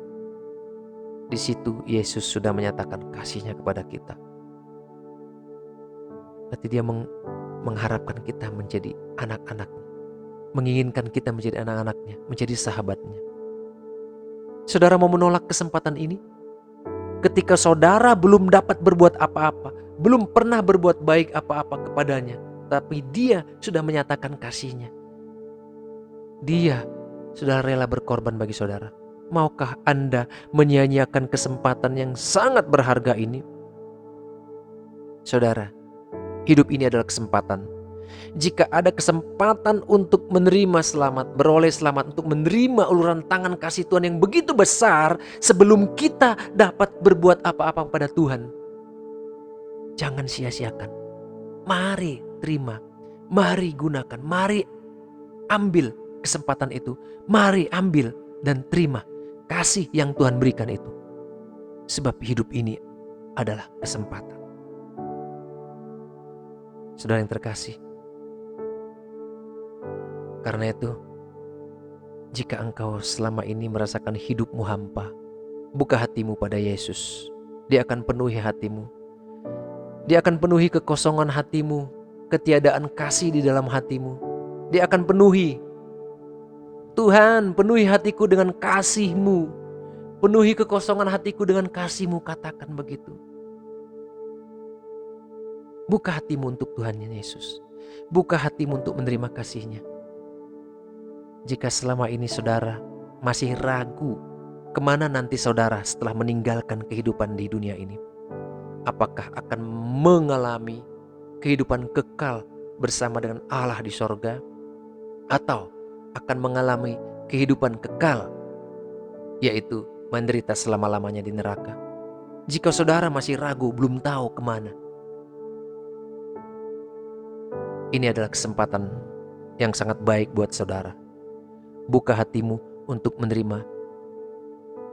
Di situ Yesus sudah menyatakan kasih-Nya kepada kita. Berarti Dia mengharapkan kita menjadi anak-anaknya, menginginkan kita menjadi anak-anaknya, menjadi sahabatnya. Saudara mau menolak kesempatan ini? Ketika saudara belum dapat berbuat apa-apa, belum pernah berbuat baik apa-apa kepadanya, tapi Dia sudah menyatakan kasih-Nya. Dia sudah rela berkorban bagi saudara. Maukah Anda menyia-nyiakan kesempatan yang sangat berharga ini? Saudara, hidup ini adalah kesempatan. Jika ada kesempatan untuk menerima selamat, beroleh selamat, untuk menerima uluran tangan kasih Tuhan yang begitu besar sebelum kita dapat berbuat apa-apa pada Tuhan, jangan sia-siakan. Mari terima, mari gunakan, mari ambil kesempatan itu. Mari ambil dan terima kasih yang Tuhan berikan itu. Sebab hidup ini adalah kesempatan. Saudara yang terkasih, karena itu, jika engkau selama ini merasakan hidupmu hampa, buka hatimu pada Yesus. Dia akan penuhi hatimu. Dia akan penuhi kekosongan hatimu, ketiadaan kasih di dalam hatimu. Dia akan penuhi. Tuhan, penuhi hatiku dengan kasih-Mu. Penuhi kekosongan hatiku dengan kasih-Mu, katakan begitu. Buka hatimu untuk Tuhan Yesus. Buka hatimu untuk menerima kasih-Nya. Jika selama ini saudara masih ragu kemana nanti saudara setelah meninggalkan kehidupan di dunia ini, apakah akan mengalami kehidupan kekal bersama dengan Allah di sorga, atau akan mengalami kehidupan kekal, yaitu menderita selama-lamanya di neraka? Jika saudara masih ragu, belum tahu kemana, ini adalah kesempatan yang sangat baik buat saudara. Buka hatimu untuk menerima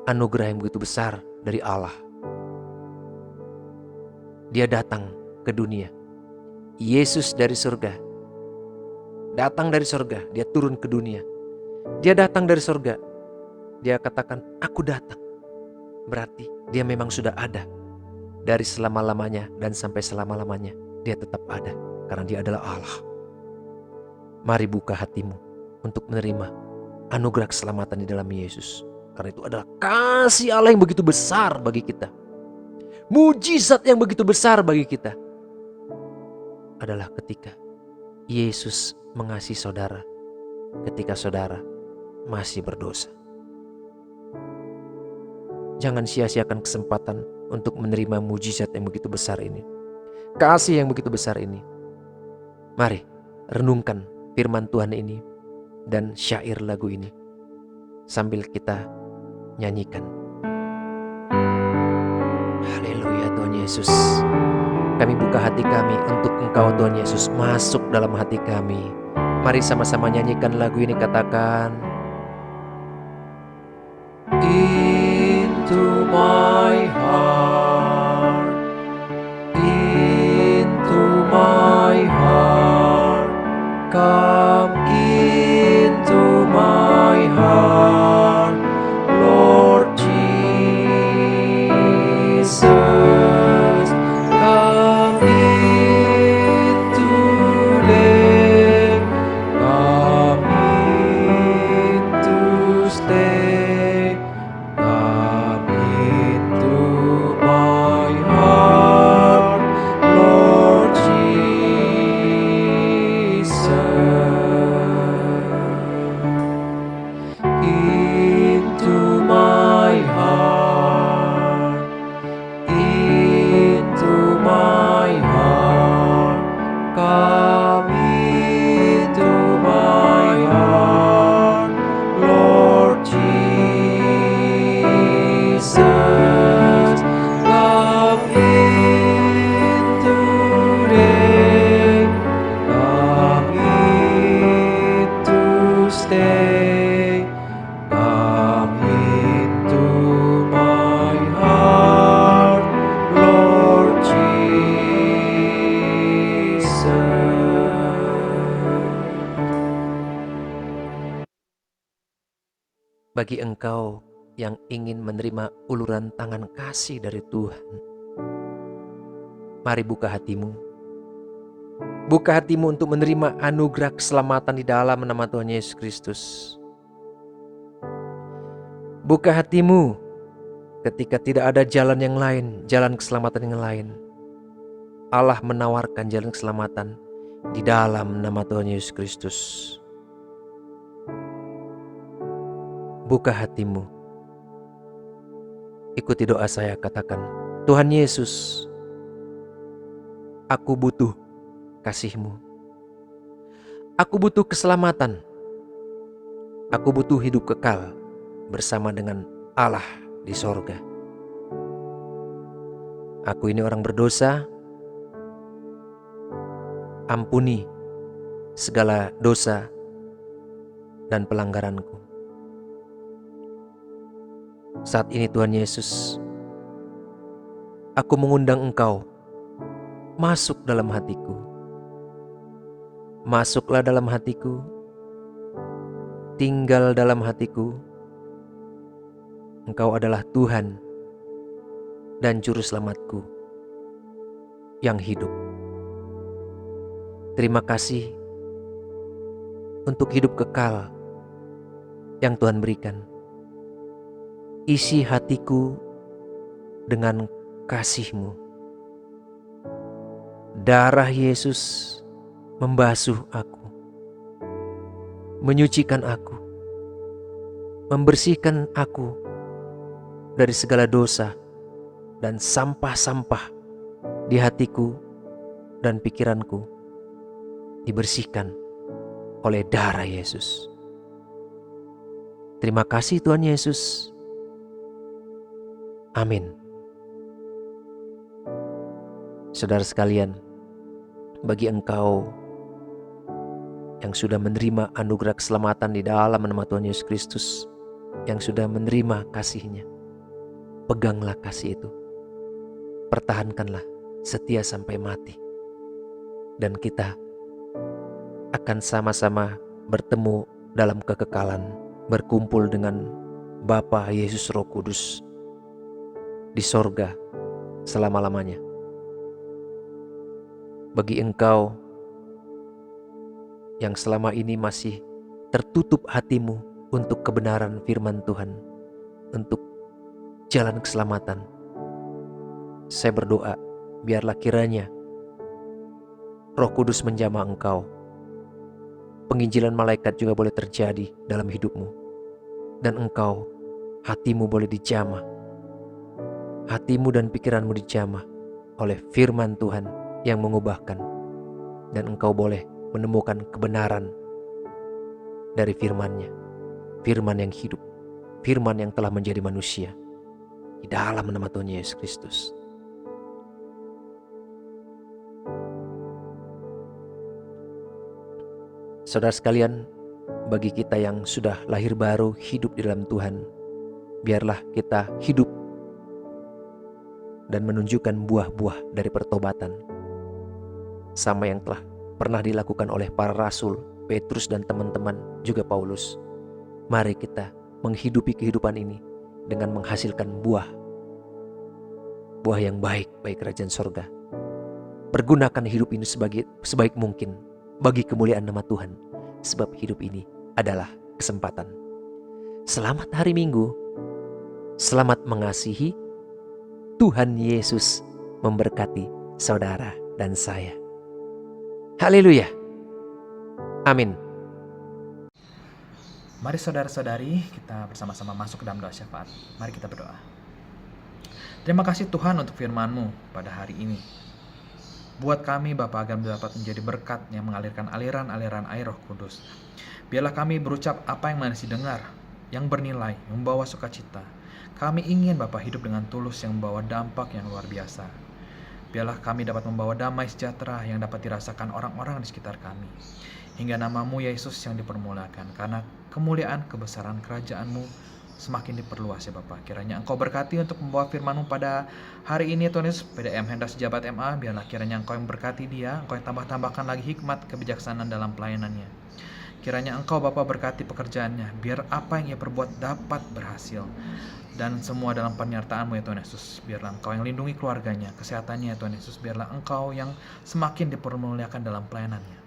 anugerah yang begitu besar dari Allah. Dia datang ke dunia. Yesus dari surga datang dari surga. Dia turun ke dunia. Dia datang dari surga. Dia katakan, aku datang. Berarti dia memang sudah ada. Dari selama-lamanya dan sampai selama-lamanya dia tetap ada. Karena dia adalah Allah. Mari buka hatimu untuk menerima anugerah keselamatan di dalam Yesus. Karena itu adalah kasih Allah yang begitu besar bagi kita. Mujizat yang begitu besar bagi kita adalah ketika Yesus mengasihi saudara ketika saudara masih berdosa. Jangan sia-siakan kesempatan untuk menerima mujizat yang begitu besar ini. Kasih yang begitu besar ini. Mari renungkan firman Tuhan ini dan syair lagu ini sambil kita nyanyikan. Haleluya Tuhan Yesus. Kami buka hati kami untuk Engkau Tuhan Yesus, masuk dalam hati kami. Mari sama-sama nyanyikan lagu ini, katakan, Into my heart, into my heart, come into my heart, Lord Jesus, come in today, come in to stay, come into my heart, Lord Jesus. Into my heart, into my heart, come into my heart, Lord Jesus, come in today, come in to stay, come into my heart, Lord Jesus. bagi engkau yang ingin menerima uluran tangan kasih dari Tuhan, mari buka hatimu. Buka hatimu untuk menerima anugerah keselamatan di dalam nama Tuhan Yesus Kristus. Buka hatimu ketika tidak ada jalan yang lain, jalan keselamatan yang lain. Allah menawarkan jalan keselamatan, Di dalam nama Tuhan Yesus Kristus, buka hatimu. Ikuti doa saya, katakan, Tuhan Yesus, aku butuh kasih-Mu. Aku butuh keselamatan. Aku butuh hidup kekal bersama dengan Allah di sorga. Aku ini orang berdosa. Ampuni segala dosa dan pelanggaranku. Saat ini Tuhan Yesus, aku mengundang Engkau masuk dalam hatiku. Masuklah dalam hatiku, tinggal dalam hatiku. Engkau adalah Tuhan dan Juru Selamatku yang hidup. Terima kasih untuk hidup kekal yang Tuhan berikan. Isi hatiku dengan kasih-Mu. Darah Yesus membasuh aku, menyucikan aku, membersihkan aku dari segala dosa dan sampah-sampah di hatiku dan pikiranku dibersihkan oleh darah Yesus. Terima kasih Tuhan Yesus. Amin. Saudara sekalian, bagi engkau yang sudah menerima anugerah keselamatan di dalam nama Tuhan Yesus Kristus, yang sudah menerima kasih-Nya, peganglah kasih itu. Pertahankanlah setia sampai mati. Dan kita akan sama-sama bertemu dalam kekekalan, berkumpul dengan Bapa Yesus Roh Kudus di sorga selama-lamanya. Bagi engkau yang selama ini masih tertutup hatimu untuk kebenaran firman Tuhan, untuk jalan keselamatan, saya berdoa, biarlah kiranya Roh Kudus menjamah engkau. Penginjilan malaikat juga boleh terjadi dalam hidupmu. Dan engkau, hatimu boleh dijamah. Hatimu dan pikiranmu dijamah oleh firman Tuhan yang mengubahkan. Dan engkau boleh menemukan kebenaran dari firman-Nya. Firman yang hidup. Firman yang telah menjadi manusia. Di dalam nama Tuhan Yesus Kristus. Saudara sekalian, bagi kita yang sudah lahir baru hidup di dalam Tuhan, biarlah kita hidup dan menunjukkan buah-buah dari pertobatan, sama yang telah pernah dilakukan oleh para rasul, Petrus dan teman-teman, juga Paulus. Mari kita menghidupi kehidupan ini dengan menghasilkan buah yang baik bagi kerajaan sorga. Pergunakan hidup ini sebaik mungkin bagi kemuliaan nama Tuhan, sebab hidup ini adalah kesempatan. Selamat hari Minggu, selamat mengasihi. Tuhan Yesus memberkati saudara dan saya. Haleluya. Amin. Mari saudara-saudari, kita bersama-sama masuk ke dalam doa syafaat. Mari kita berdoa. Terima kasih Tuhan untuk firman-Mu pada hari ini. Buat kami Bapa agar dapat menjadi berkat yang mengalirkan aliran-aliran air Roh Kudus. Biarlah kami berucap apa yang manis didengar, yang bernilai, yang membawa sukacita. Kami ingin Bapa hidup dengan tulus yang membawa dampak yang luar biasa. Biarlah kami dapat membawa damai sejahtera yang dapat dirasakan orang-orang di sekitar kami. Hingga nama-Mu Yesus yang dipermuliakan, karena kemuliaan kebesaran kerajaan-Mu semakin diperluas ya Bapak. Kiranya Engkau berkati untuk membawa firman-Mu pada hari ini Tuhan Yesus. PDM Hendra Sejabat MA, biarlah kiranya Engkau yang berkati dia, Engkau yang tambahkan lagi hikmat kebijaksanaan dalam pelayanannya. Kiranya Engkau Bapa berkati pekerjaannya, biar apa yang ia perbuat dapat berhasil. Dan semua dalam penyertaan-Mu ya Tuhan Yesus. Biarlah Engkau yang lindungi keluarganya, kesehatannya ya Tuhan Yesus. Biarlah Engkau yang semakin dipermuliakan dalam pelayanannya.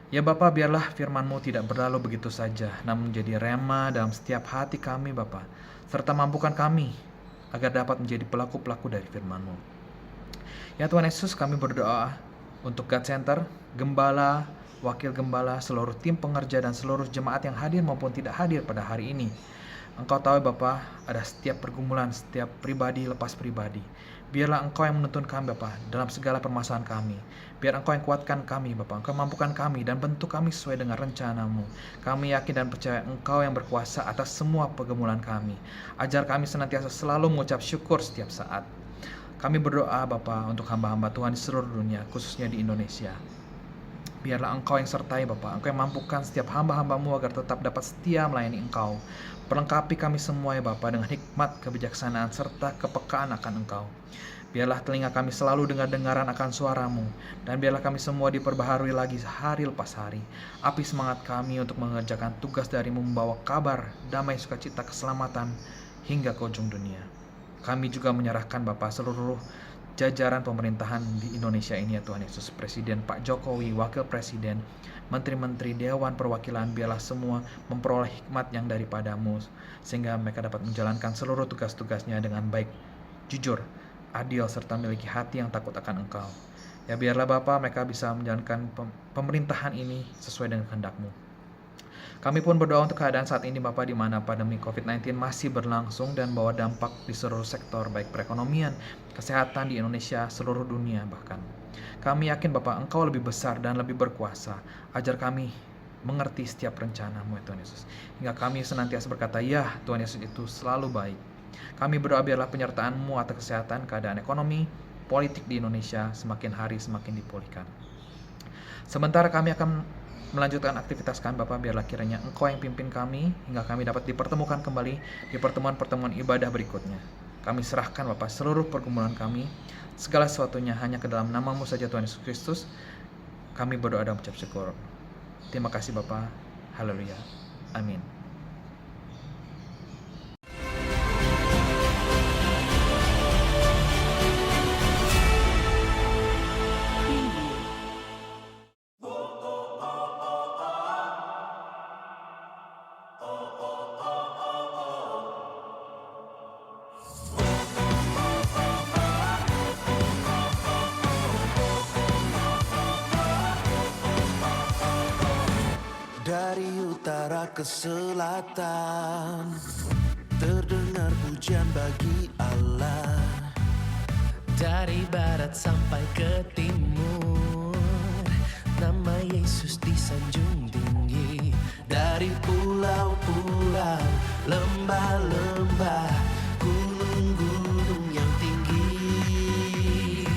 Ya Bapa, biarlah firman-Mu tidak berlalu begitu saja, namun menjadi rema dalam setiap hati kami Bapa, serta mampukan kami agar dapat menjadi pelaku-pelaku dari firman-Mu. Ya Tuhan Yesus, kami berdoa Untuk God Center, gembala, wakil gembala, seluruh tim pengerja dan seluruh jemaat yang hadir maupun tidak hadir pada hari ini. Engkau tahu Bapa, ada setiap pergumulan, setiap pribadi lepas pribadi. Biarlah Engkau yang menuntun kami Bapa dalam segala permasalahan kami. Biar Engkau yang kuatkan kami Bapa, Engkau mampukan kami dan bentuk kami sesuai dengan rencana-Mu. Kami yakin dan percaya Engkau yang berkuasa atas semua pergumulan kami. Ajar kami senantiasa selalu mengucap syukur setiap saat. Kami berdoa Bapa untuk hamba-hamba Tuhan di seluruh dunia, khususnya di Indonesia. Biarlah Engkau yang sertai Bapa, Engkau yang mampukan setiap hamba-hamba-Mu agar tetap dapat setia melayani Engkau. Perlengkapi kami semua ya Bapa dengan hikmat, kebijaksanaan, serta kepekaan akan Engkau. Biarlah telinga kami selalu dengar-dengaran akan suara-Mu, dan biarlah kami semua diperbaharui lagi hari lepas hari. Api semangat kami untuk mengerjakan tugas dari-Mu membawa kabar, damai, sukacita, keselamatan hingga ke ujung dunia. Kami juga menyerahkan Bapa seluruh jajaran pemerintahan di Indonesia ini ya Tuhan Yesus, Presiden Pak Jokowi, Wakil Presiden, Menteri-Menteri, Dewan Perwakilan, biarlah semua memperoleh hikmat yang daripada-Mu, sehingga mereka dapat menjalankan seluruh tugas-tugasnya dengan baik, jujur, adil, serta memiliki hati yang takut akan Engkau. Ya biarlah Bapa mereka bisa menjalankan pemerintahan ini sesuai dengan kehendak-Mu. Kami pun berdoa untuk keadaan saat ini Bapa, di mana pandemi COVID-19 masih berlangsung dan bawa dampak di seluruh sektor, baik perekonomian, kesehatan di Indonesia, seluruh dunia bahkan. Kami yakin Bapa Engkau lebih besar dan lebih berkuasa. Ajar kami mengerti setiap rencana-Mu ya Tuhan Yesus, hingga kami senantiasa berkata, ya Tuhan Yesus itu selalu baik. Kami berdoa biarlah penyertaan-Mu atas kesehatan, keadaan ekonomi, politik di Indonesia semakin hari semakin dipulihkan. Sementara kami akan melanjutkan aktivitas kami Bapa, biarlah kiranya Engkau yang pimpin kami hingga kami dapat dipertemukan kembali di pertemuan-pertemuan ibadah berikutnya. Kami serahkan Bapa seluruh pergumulan kami, segala sesuatunya hanya ke dalam nama-Mu saja Tuhan Yesus Kristus. Kami berdoa dan mengucap syukur. Terima kasih Bapa. Haleluya. Amin. Dari utara ke selatan, terdengar pujian bagi Allah. Dari barat sampai ke timur, nama Yesus disanjung tinggi. Dari pulau-pulau, lembah-lembah, gunung-gunung yang tinggi,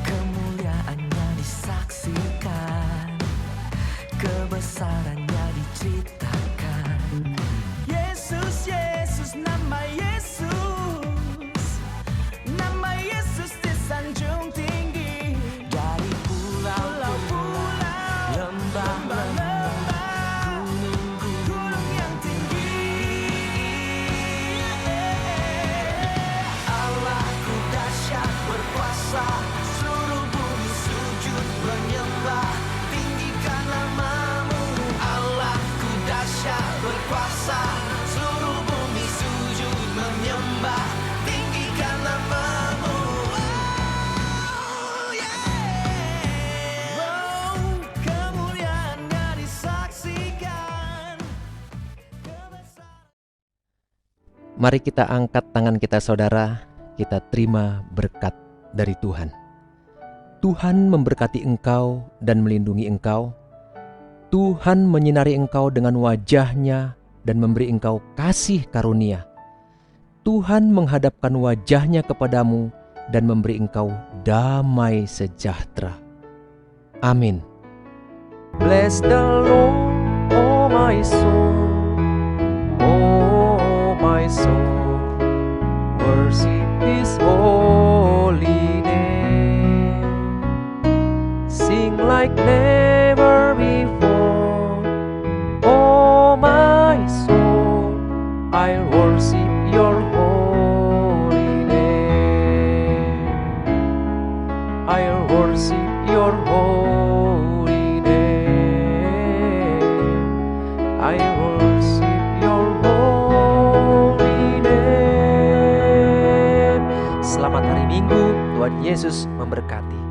Kemuliaannya disaksikan, kebesarannya diceritakan. Yesus, Yesus, nama Yesus disanjung tinggi. dari pulau-pulau, Lembah-lembah, gunung yang tinggi. Allahku dahsyat berkuasa, seluruh bumi sujud menyembah, tinggikan nama-Mu. Allahku dahsyat berkuasa, seluruh bumi sujud menyembah, tinggikan nama-Mu. Oh, yeah. Oh, kemuliaannya disaksikan, kebesaran. Mari kita angkat tangan kita saudara, kita terima berkat dari Tuhan. Tuhan memberkati engkau dan melindungi engkau. Tuhan menyinari engkau dengan wajah-Nya dan memberi engkau kasih karunia. Tuhan menghadapkan wajah-Nya kepadamu dan memberi engkau damai sejahtera. Amin. Bless the Lord, oh my soul, oh my soul, worship His holy name. Sing like never before, oh my soul, I'll worship Your holy name. I'll worship Your holy name. I worship Your holy name. Selamat hari Minggu, Tuhan Yesus memberkati.